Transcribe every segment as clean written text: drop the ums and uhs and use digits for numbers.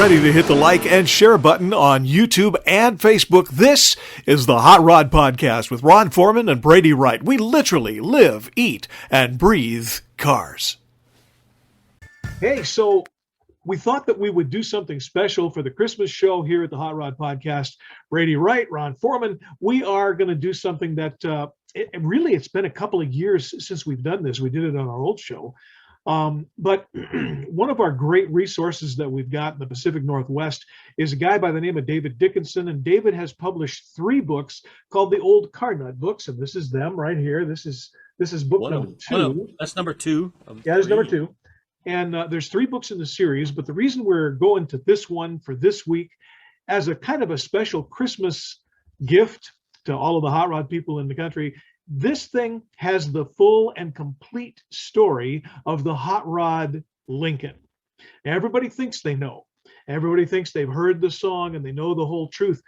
ready to hit the like and share button on YouTube and Facebook. This is the Hot Rod Podcast with Ron Foreman and Brady Wright. We literally live, eat, and breathe cars. Hey, so we thought that we would do something special for the Christmas show here at the Hot Rod Podcast. Brady Wright, Ron Foreman. We are going to do something that it's been a couple of years since we've done this. We did it on our old show. But one of our great resources that we've got in the Pacific Northwest is a guy by the name of David Dickinson. And David has published 3 books called the Old Car Nut books. And this is them right here. This is book number 2. That's number 2. Yeah, that's number 2. And there's 3 books in the series. But the reason we're going to this one for this week as a kind of a special Christmas gift to all of the hot rod people in the country, this thing has the full and complete story of the hot rod Lincoln. Everybody thinks they know. Everybody thinks they've heard the song and they know the whole truth.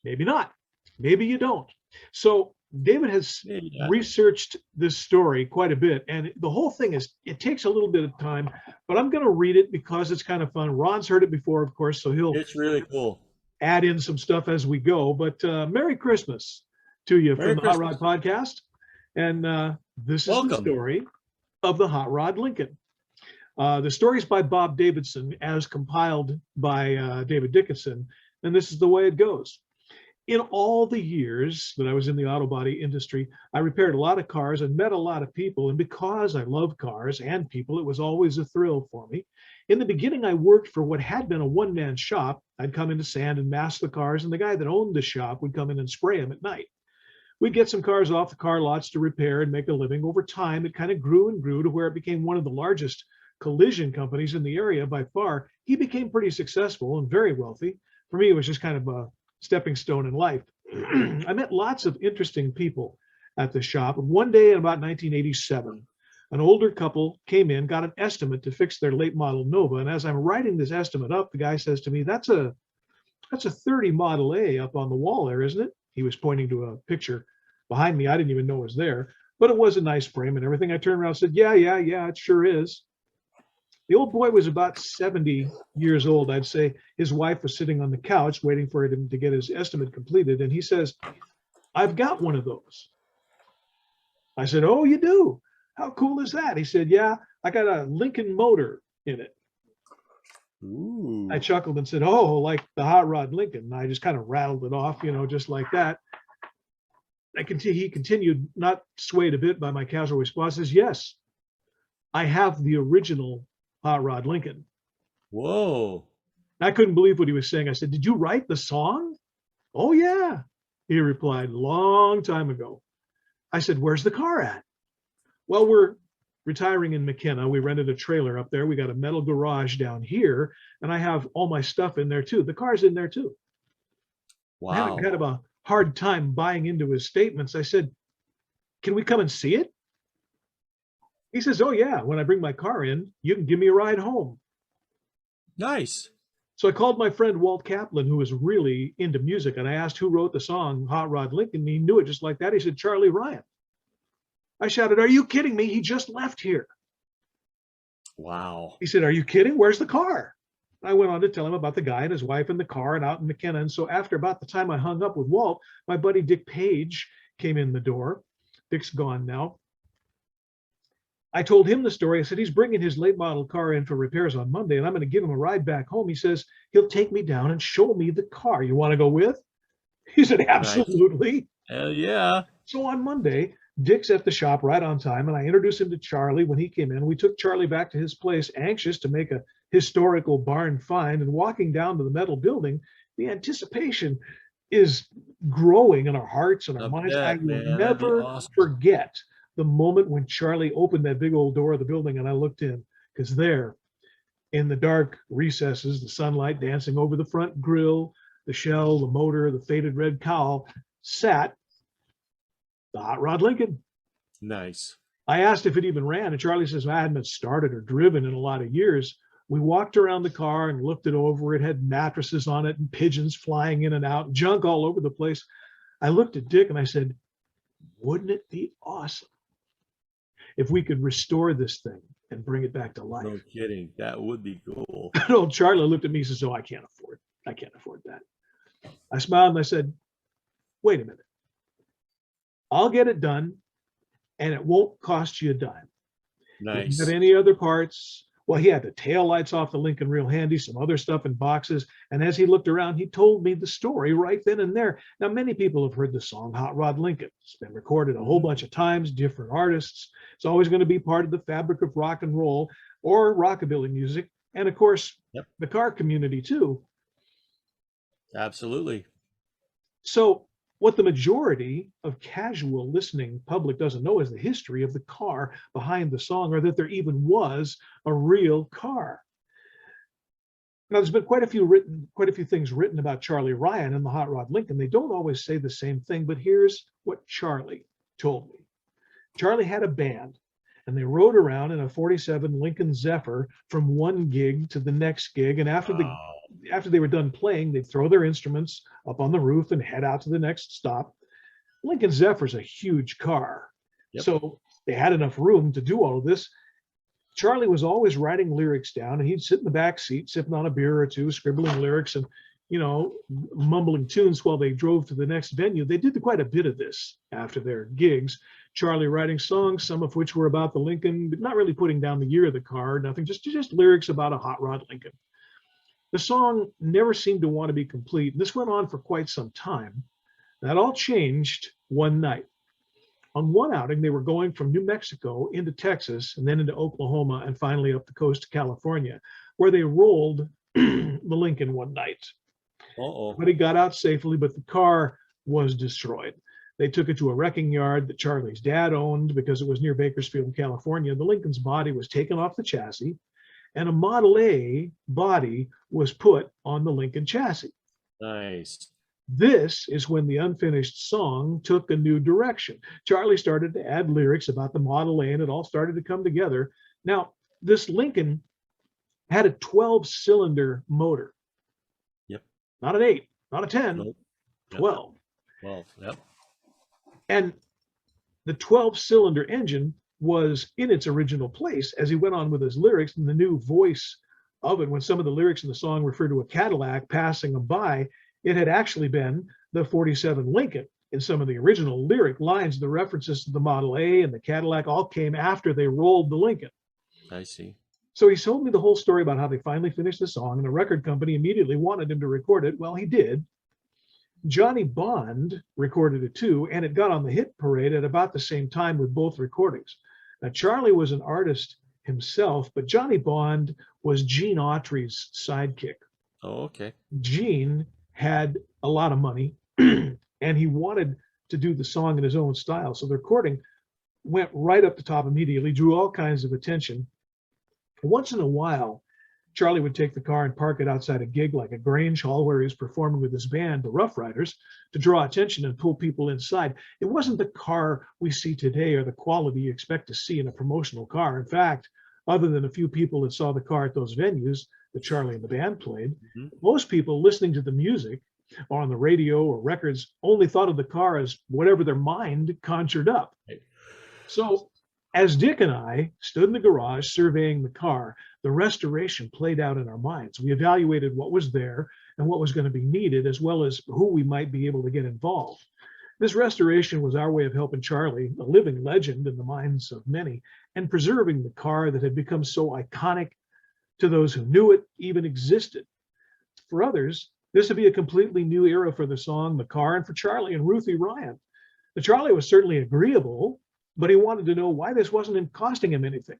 Maybe not. Maybe you don't. So David has researched this story quite a bit, and the whole thing it takes a little bit of time, but I'm going to read it because it's kind of fun. Ron's heard it before, of course, so it's really cool. Add in some stuff as we go. But Merry Christmas to you from the Hot Rod Podcast. And this is the story of the Hot Rod Lincoln. The story is by Bob Davidson as compiled by David Dickinson. And this is the way it goes. In all the years that I was in the auto body industry, I repaired a lot of cars and met a lot of people. And because I love cars and people, it was always a thrill for me. In the beginning, I worked for what had been a one-man shop. I'd come in to sand and mask the cars, and the guy that owned the shop would come in and spray them at night. We'd get some cars off the car lots to repair and make a living. Over time, it kind of grew and grew to where it became one of the largest collision companies in the area by far. He became pretty successful and very wealthy. For me, it was just kind of a stepping stone in life. I met lots of interesting people at the shop. One day in about 1987, an older couple came in, got an estimate to fix their late model Nova. And as I'm writing this estimate up, the guy says to me, that's a 30 Model A up on the wall there, isn't it? He was pointing to a picture behind me. I didn't even know it was there, but it was a nice frame and everything. I turned around and said, yeah, it sure is. The old boy was about 70 years old, I'd say. His wife was sitting on the couch waiting for him to get his estimate completed. And he says, I've got one of those. I said, oh, you do? How cool is that? He said, yeah, I got a Lincoln motor in it. Ooh. I chuckled and said, oh, like the hot rod Lincoln. And I just kind of rattled it off, just like that. He continued, not swayed a bit by my casual response, says, yes, I have the original hot rod Lincoln. Whoa. I couldn't believe what he was saying. I said, did you write the song? Oh, yeah, he replied, long time ago. I said, where's the car at? Well, we're retiring in McKenna. We rented a trailer up there. We got a metal garage down here, and I have all my stuff in there too. The car's in there too. Wow. I had kind of a hard time buying into his statements. I said, can we come and see it? He says, oh yeah, when I bring my car in, you can give me a ride home. Nice. So I called my friend Walt Kaplan, who was really into music, and I asked who wrote the song Hot Rod Lincoln, and he knew it just like that. He said, Charlie Ryan. I shouted, are you kidding me? He just left here. Wow. He said, are you kidding? Where's the car? I went on to tell him about the guy and his wife and the car and out in McKenna. And so after about the time I hung up with Walt, my buddy Dick Page came in the door. Dick's gone now. I told him the story. I said, he's bringing his late model car in for repairs on Monday, and I'm going to give him a ride back home. He says, he'll take me down and show me the car. You want to go with? He said, absolutely. Nice. Hell yeah. So on Monday, Dick's at the shop right on time, and I introduced him to Charlie when he came in. We took Charlie back to his place, anxious to make a historical barn find. And walking down to the metal building, the anticipation is growing in our hearts and our minds. I will never forget the moment when Charlie opened that big old door of the building and I looked in, because there in the dark recesses, the sunlight dancing over the front grille, the shell, the motor, the faded red cowl, sat the hot rod Lincoln. Nice. I asked if it even ran, and Charlie says, I hadn't been started or driven in a lot of years. We walked around the car and looked it over. It had mattresses on it and pigeons flying in and out, junk all over the place. I looked at Dick and I said, wouldn't it be awesome if we could restore this thing and bring it back to life. No kidding. That would be cool. And old Charlie looked at me and says, "Oh, I can't afford that." I smiled and I said, "Wait a minute. I'll get it done and it won't cost you a dime. If you Nice. have any other parts." Well, he had the tail lights off the Lincoln real handy, some other stuff in boxes. And as he looked around, he told me the story right then and there. Now, many people have heard the song Hot Rod Lincoln. It's been recorded a whole bunch of times, different artists. It's always going to be part of the fabric of rock and roll or rockabilly music. And of course, the car community too. Absolutely. So what the majority of casual listening public doesn't know is the history of the car behind the song, or that there even was a real car. Now, there's been quite a few things written about Charlie Ryan and the Hot Rod Lincoln. They don't always say the same thing, but here's what Charlie told me. Charlie had a band, and they rode around in a 47 Lincoln Zephyr from one gig to the next gig. And after they were done playing, they'd throw their instruments up on the roof and head out to the next stop. Lincoln Zephyr's a huge car. So they had enough room to do all of this. Charlie was always writing lyrics down, and he'd sit in the back seat, sipping on a beer or two, scribbling lyrics and, mumbling tunes while they drove to the next venue. They did quite a bit of this after their gigs. Charlie writing songs, some of which were about the Lincoln, but not really putting down the year of the car, nothing, just lyrics about a hot rod Lincoln. The song never seemed to want to be complete. This went on for quite some time. That all changed one night. On one outing, they were going from New Mexico into Texas and then into Oklahoma and finally up the coast to California, where they rolled the Lincoln one night. But he got out safely, but the car was destroyed. They took it to a wrecking yard that Charlie's dad owned because it was near Bakersfield, California. The Lincoln's body was taken off the chassis, and a Model A body was put on the Lincoln chassis. Nice. This is when the unfinished song took a new direction. Charlie started to add lyrics about the Model A, and it all started to come together. Now, this Lincoln had a 12-cylinder motor. Not an 8, not a 10, Nope. 12. 12, yep. And the 12-cylinder engine was in its original place as he went on with his lyrics, and the new voice of it, when some of the lyrics in the song refer to a Cadillac passing them by, it had actually been the 47 Lincoln. In some of the original lyric lines, the references to the Model A and the Cadillac all came after they rolled the Lincoln. I see. So he told me the whole story about how they finally finished the song, and the record company immediately wanted him to record it. Well, he did. Johnny Bond recorded it too, and it got on the hit parade at about the same time with both recordings. Now, Charlie was an artist himself, but Johnny Bond was Gene Autry's sidekick. Oh, okay. Gene had a lot of money, and he wanted to do the song in his own style. So the recording went right up the top immediately, drew all kinds of attention. Once in a while, Charlie would take the car and park it outside a gig like a Grange Hall where he was performing with his band, the Rough Riders, to draw attention and pull people inside. It wasn't the car we see today or the quality you expect to see in a promotional car. In fact, other than a few people that saw the car at those venues that Charlie and the band played, most people listening to the music or on the radio or records only thought of the car as whatever their mind conjured up. So as Dick and I stood in the garage surveying the car, the restoration played out in our minds. We evaluated what was there and what was going to be needed, as well as who we might be able to get involved. This restoration was our way of helping Charlie, a living legend in the minds of many, and preserving the car that had become so iconic to those who knew it even existed. For others, this would be a completely new era for the song, the car, and for Charlie and Ruthie Ryan. Now, Charlie was certainly agreeable, but he wanted to know why this wasn't costing him anything.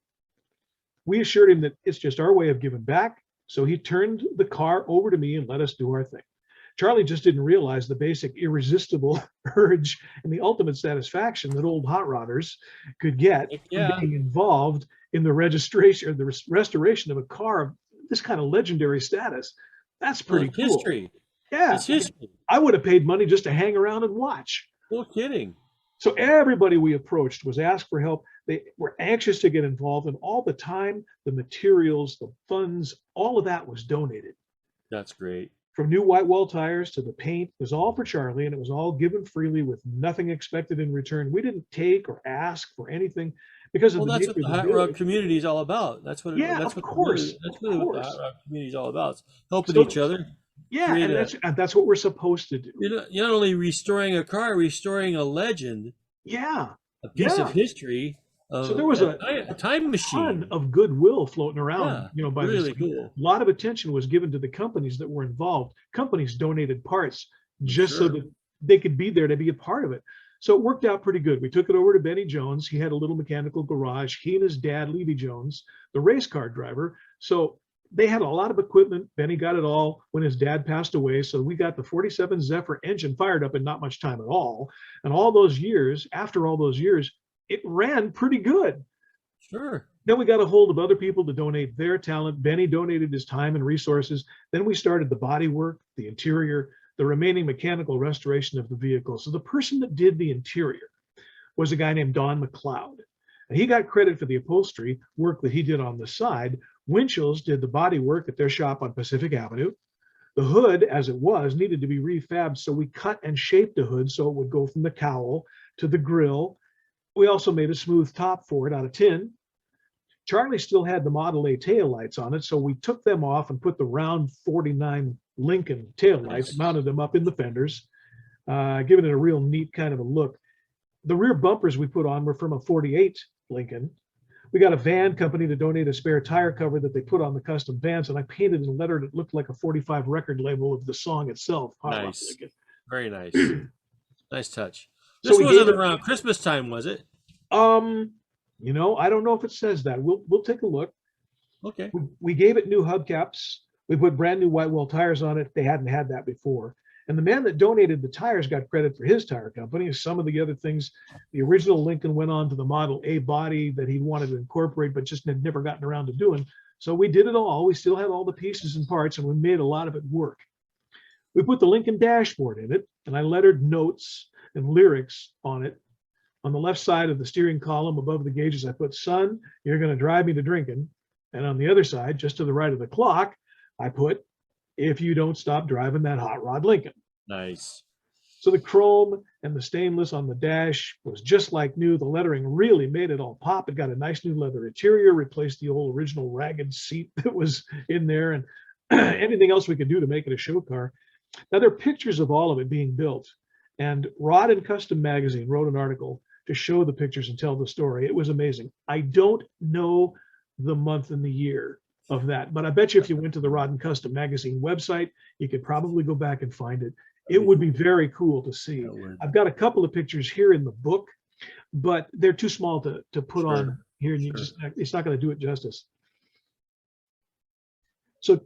We assured him that it's just our way of giving back, so he turned the car over to me and let us do our thing. Charlie just didn't realize the basic irresistible urge and the ultimate satisfaction that old hot rodders could get from being involved in the registration or the restoration of a car of this kind of legendary status. That's pretty cool. History. Yeah. It's history. I would have paid money just to hang around and watch. No kidding. So everybody we approached was asked for help. They were anxious to get involved, and all the time, the materials, the funds, all of that was donated. That's great. From new white wall tires to the paint, it was all for Charlie, and it was all given freely with nothing expected in return. We didn't take or ask for anything. because of Well, the that's nature what the of the hot rod village. community is all about. That's what Yeah, that's of what course, that's of really what the hot course. rod community is all about. It's helping So each other yeah, create and a. that's what we're supposed to do. You're not only restoring a car, restoring a legend, Yeah, a piece of yeah. history, So of there was a time a ton machine. of goodwill floating around, Yeah, by this really thing. cool. A lot of attention was given to the companies that were involved. Companies donated parts I'm just so sure. that they could be there to be a part of it. So it worked out pretty good. We took it over to Benny Jones. He had a little mechanical garage. He and his dad, Levy Jones, the race car driver. So they had a lot of equipment. Benny got it all when his dad passed away. So we got the 47 Zephyr engine fired up in not much time at all. And all those years, after all those years, it ran pretty good. Sure. Then we got a hold of other people to donate their talent. Benny donated his time and resources. Then we started the body work, the interior, the remaining mechanical restoration of the vehicle. So the person that did the interior was a guy named Don McLeod. And he got credit for the upholstery work that he did on the side. Winchell's did the body work at their shop on Pacific Avenue. The hood, as it was, needed to be refabbed. So we cut and shaped the hood so it would go from the cowl to the grill. We also made a smooth top for it out of tin. Charlie still had the Model A taillights on it, so we took them off and put the round 49 Lincoln taillights, Nice. mounted them up in the fenders, giving it a real neat kind of a look. The rear bumpers we put on were from a 48 Lincoln. We got a van company to donate a spare tire cover that they put on the custom vans, and I painted in a letter that looked like a 45 record label of the song itself. Nice. Very nice. Nice touch. So This we wasn't gave it, around Christmas time, was it? I don't know if it says that. We'll take a look. Okay. We gave it new hubcaps. We put brand new white wall tires on it. They hadn't had that before. And the man that donated the tires got credit for his tire company. Some of the other things, the original Lincoln went on to the Model A body that he wanted to incorporate, but just had never gotten around to doing. So we did it all. We still had all the pieces and parts, and we made a lot of it work. We put the Lincoln dashboard in it, and I lettered notes and lyrics on it. On the left side of the steering column above the gauges, I put, "Son, you're going to drive me to drinking." And on the other side, just to the right of the clock, I put, "If you don't stop driving that hot rod Lincoln." Nice. So the chrome and the stainless on the dash was just like new. The lettering really made it all pop. It got a nice new leather interior, replaced the old original ragged seat that was in there, and anything else we could do to make it a show car. Now, there are pictures of all of it being built. And Rod and Custom Magazine wrote an article to show the pictures and tell the story. It was amazing. I don't know the month and the year of that, but I bet you if you went to the Rod and Custom Magazine website, you could probably go back and find it. It would be very cool to see. I've got a couple of pictures here in the book, but they're too small to put on here, and it's not going to do it justice. So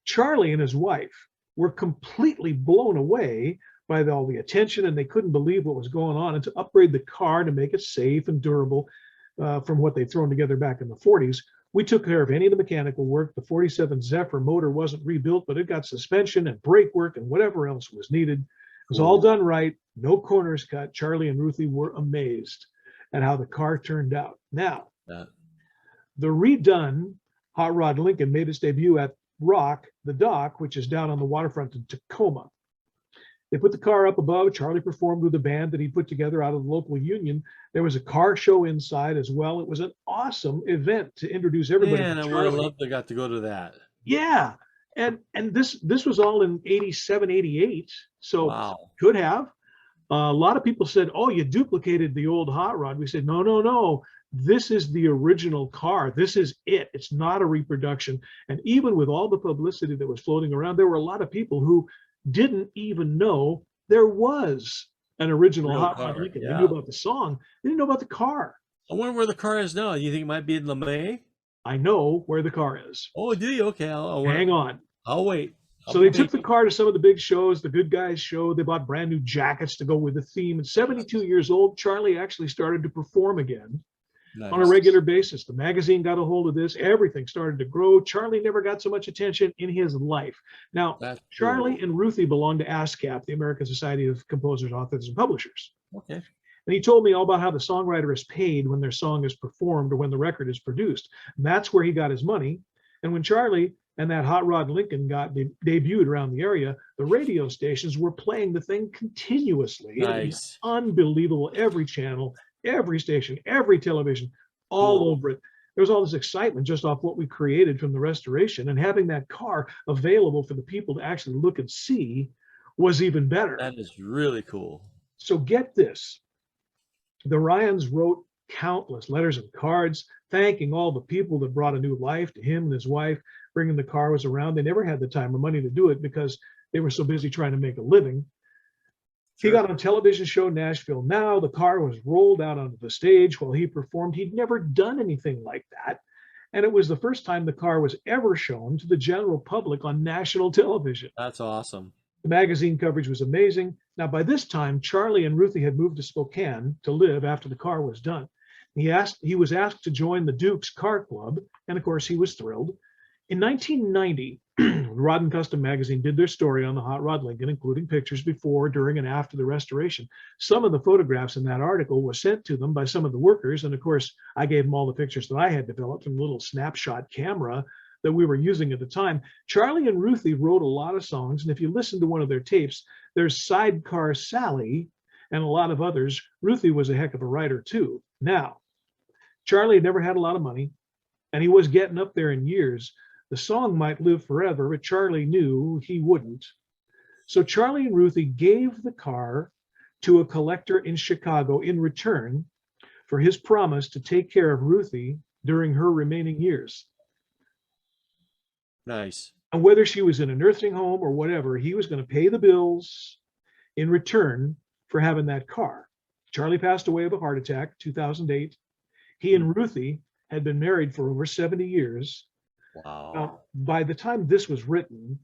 Charlie and his wife were completely blown away by all the attention, and they couldn't believe what was going on. And to upgrade the car to make it safe and durable from what they'd thrown together back in the 40s, we took care of any of the mechanical work. The 47 Zephyr motor wasn't rebuilt, but it got suspension and brake work and whatever else was needed. It was all done right, no corners cut. Charlie and Ruthie were amazed at how the car turned out. Now, the redone Hot Rod Lincoln made its debut at Rock, the dock, which is down on the waterfront in Tacoma. They put the car up above. Charlie performed with a band that he put together out of the local union. There was a car show inside as well. It was an awesome event to introduce everybody. Man, I would have loved to got to go to that. Yeah. And this was all in 87, 88. So wow. Could have. A lot of people said, "Oh, you duplicated the old hot rod." We said, no. This is the original car. This is it. It's not a reproduction. And even with all the publicity that was floating around, there were a lot of people who didn't even know there was an original Hot Rod Lincoln. They knew about the song. They didn't know about the car. I wonder where the car is now. You think it might be in LeMay? I know where the car is. Oh, do you? Okay. Hang on. I'll wait. So they took the car to some of the big shows, the Good Guys show. They bought brand new jackets to go with the theme. At 72 years old, Charlie actually started to perform again. Nice. On a regular basis. The magazine got a hold of this. Everything started to grow. Charlie never got so much attention in his life. Now, Charlie and Ruthie belong to ASCAP, the American Society of Composers, Authors, and Publishers. Okay. And he told me all about how the songwriter is paid when their song is performed or when the record is produced. And that's where he got his money. And when Charlie and that Hot Rod Lincoln got debuted around the area, the radio stations were playing the thing continuously. Nice. Unbelievable. Every channel. every station, every television, all over it. There was all this excitement just off what we created from the restoration, and having that car available for the people to actually look and see was even better. That is really cool. So get this. The Ryans wrote countless letters and cards thanking all the people that brought a new life to him and his wife, bringing the cars around. They never had the time or money to do it because they were so busy trying to make a living. He got on a television show, Nashville Now. The car was rolled out onto the stage while he performed. He'd never done anything like that. And it was the first time the car was ever shown to the general public on national television. That's awesome. The magazine coverage was amazing. Now, by this time, Charlie and Ruthie had moved to Spokane to live after the car was done. He was asked to join the Duke's Car Club, and of course, he was thrilled. In 1990, Rod and Custom magazine did their story on the Hot Rod Lincoln, including pictures before, during, and after the restoration. Some of the photographs in that article were sent to them by some of the workers, and of course, I gave them all the pictures that I had developed from a little snapshot camera that we were using at the time. Charlie and Ruthie wrote a lot of songs, and if you listen to one of their tapes, there's Sidecar Sally and a lot of others. Ruthie was a heck of a writer too. Now, Charlie had never had a lot of money, and he was getting up there in years. The song might live forever, but Charlie knew he wouldn't. So Charlie and Ruthie gave the car to a collector in Chicago in return for his promise to take care of Ruthie during her remaining years. Nice. And whether she was in a nursing home or whatever, he was going to pay the bills in return for having that car. Charlie passed away of a heart attack, 2008. He and Ruthie had been married for over 70 years. Wow. Now, by the time this was written,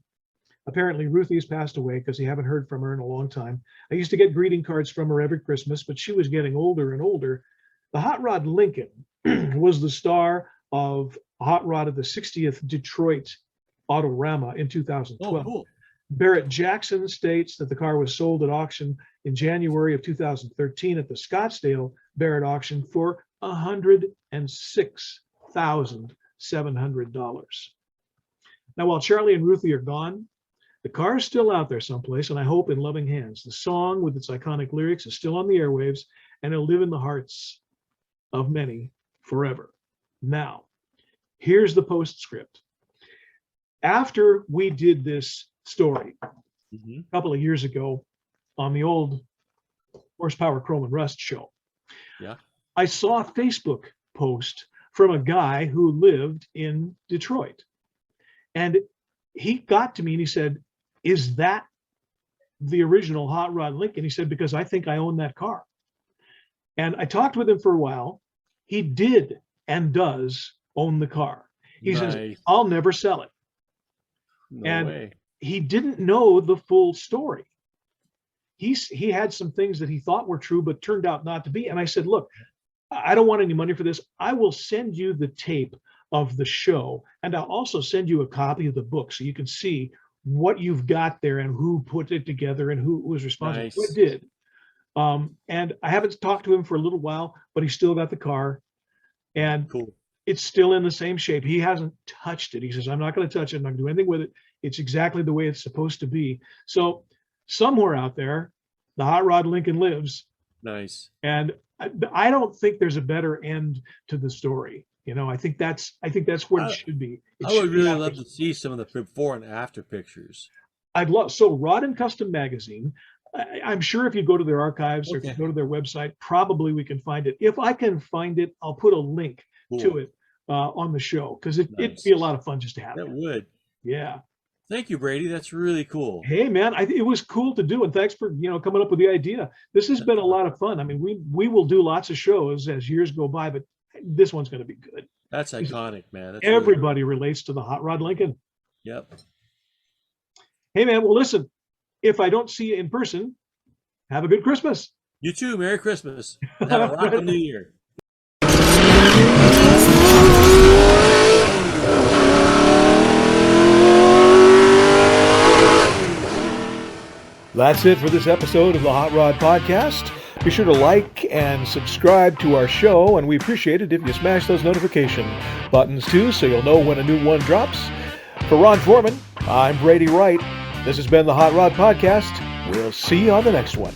apparently Ruthie's passed away because he haven't heard from her in a long time. I used to get greeting cards from her every Christmas, but she was getting older and older. The Hot Rod Lincoln was the star of Hot Rod at the 60th Detroit Autorama in 2012. Oh, cool. Barrett Jackson states that the car was sold at auction in January of 2013 at the Scottsdale Barrett auction for $106,700. Now, while Charlie and Ruthie are gone, the car is still out there someplace, and I hope in loving hands. The song with its iconic lyrics is still on the airwaves, and it'll live in the hearts of many forever. Now, here's the postscript. After we did this story a couple of years ago on the old Horsepower Chrome and Rust show, I saw a Facebook post from a guy who lived in Detroit. And he got to me and he said, "Is that the original Hot Rod Lincoln?" He said, "Because I think I own that car." And I talked with him for a while. He did and does own the car. He says, "I'll never sell it." No way. He didn't know the full story. He had some things that he thought were true, but turned out not to be. And I said, "Look, I don't want any money for this. I will send you the tape of the show, and I'll also send you a copy of the book so you can see what you've got there and who put it together and who was responsible." Nice. Who did. And I haven't talked to him for a little while, but he's still got the car, and Cool. it's still in the same shape. He hasn't touched it. He says, "I'm not going to touch it. I'm not going to do anything with it. It's exactly the way it's supposed to be." So somewhere out there, the Hot Rod Lincoln lives. Nice. And I don't think there's a better end to the story. You know, I think that's what it should be. I would really love to see some of the before and after pictures. I'd love, so Rod and Custom magazine, I'm sure if you go to their archives or if you go to their website, probably we can find it. If I can find it, I'll put a link to it on the show, because it'd be a lot of fun just to have it. That would. Yeah. Thank you, Brady. That's really cool. Hey, man, it was cool to do, and thanks for coming up with the idea. This has been a lot of fun. I mean, we will do lots of shows as years go by, but this one's going to be good. That's iconic, man. That's everybody relates to the Hot Rod Lincoln. Yep. Hey, man, well, listen, if I don't see you in person, have a good Christmas. You too. Merry Christmas. Have a rockin' New Year. That's it for this episode of the Hot Rod Podcast. Be sure to like and subscribe to our show, and we appreciate it if you smash those notification buttons too, so you'll know when a new one drops. For Ron Foreman, I'm Brady Wright. This has been the Hot Rod Podcast. We'll see you on the next one.